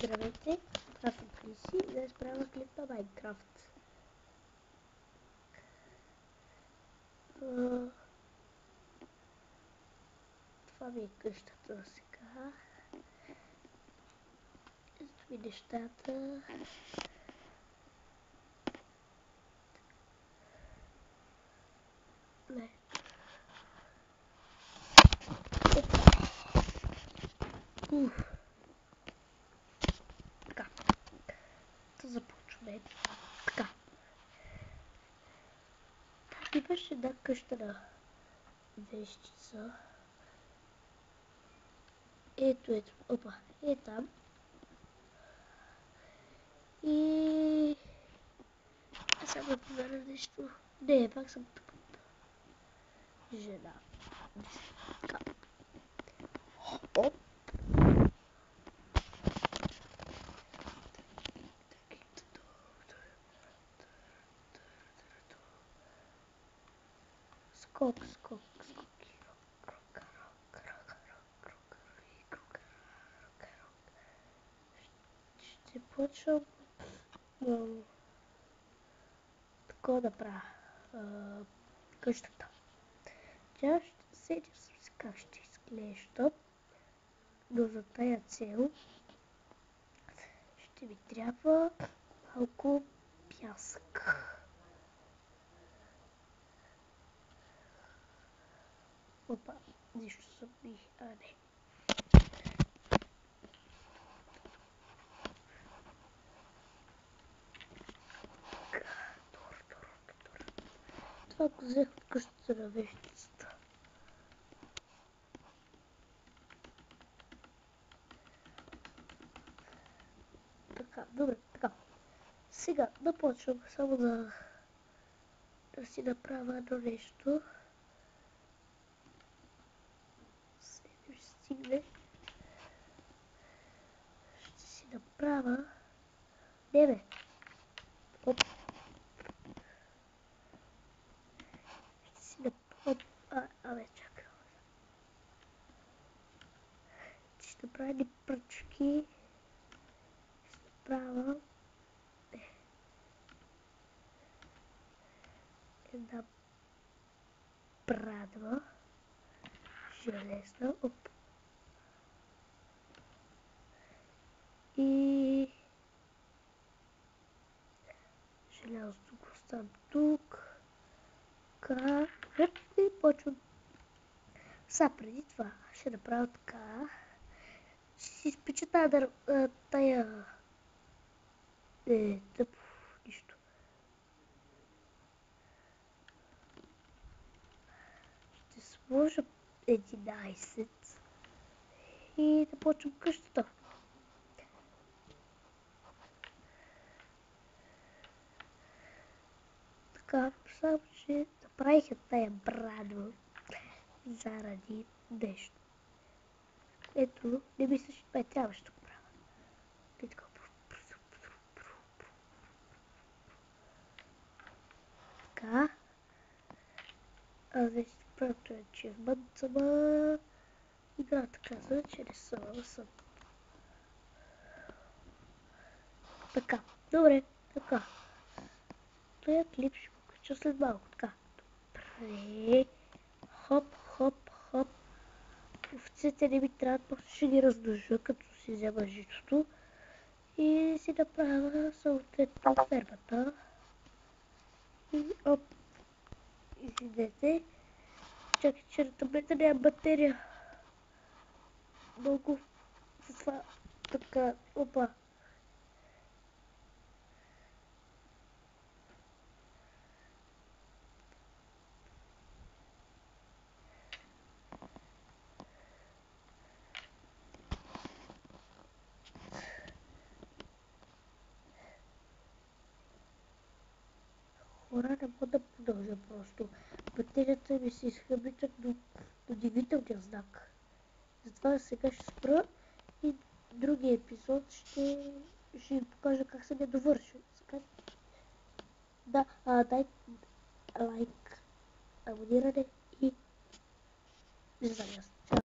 Здравейте, аз съм Криси и днес правя клип на Майнкрафт. Това ми е къщата сега. Ето ми нещата. Не. Така. Да започваме. Така. Имаше една къща на вещица. Ето. Опа. Е там. И... Сега да проверя нещо. Не, пак съм тъпата жена. Така. Оп. Скоки. Ще почвам така да правя къщата. Тя ще седя с как ще изглежда, но за тая цел ще ми трябва малко пясък. Опа, нищо съм ми, не. Това го взех от къщата на вещицата. Така, добре, така. Сега да почвам само да си направя едно нещо. Ще стигне. Ще си направя... Не. Оп. Ще си направя... чакай. Ще направя едни пръчки. Ще направя... една брадва. Железна. Оп. И... желязото го оставям тук. Така. И почвам. Сега преди това ще направя така. Ще си изпеча тая... тъпо. Нищо. Ще сложа 11 и да почвам къщата. Така, само че направиха тая брадва заради нещо. Ето, не мисля, че това трябваше да го правя. Така. Аз вече правото е achievement, ама играта каза, че не съм. Така, добре, така. Тоя клип ще го кача след малко, така. Добре. Хоп. Овцете не ми трябват, просто ще ги раздържа, като си взема житото. И си направя съответно фермата. И оп. Извинете. Чакай, че на таблета няма батерия. Много. Затова така. Опа. Хора, не мога да продължа просто. Батерията ми се изхъбичат до удивителния знак. Затова сега ще спра и другия епизод ще ви покажа как съм я довършил. Сега... Да, дай лайк, абониране и не знам аз.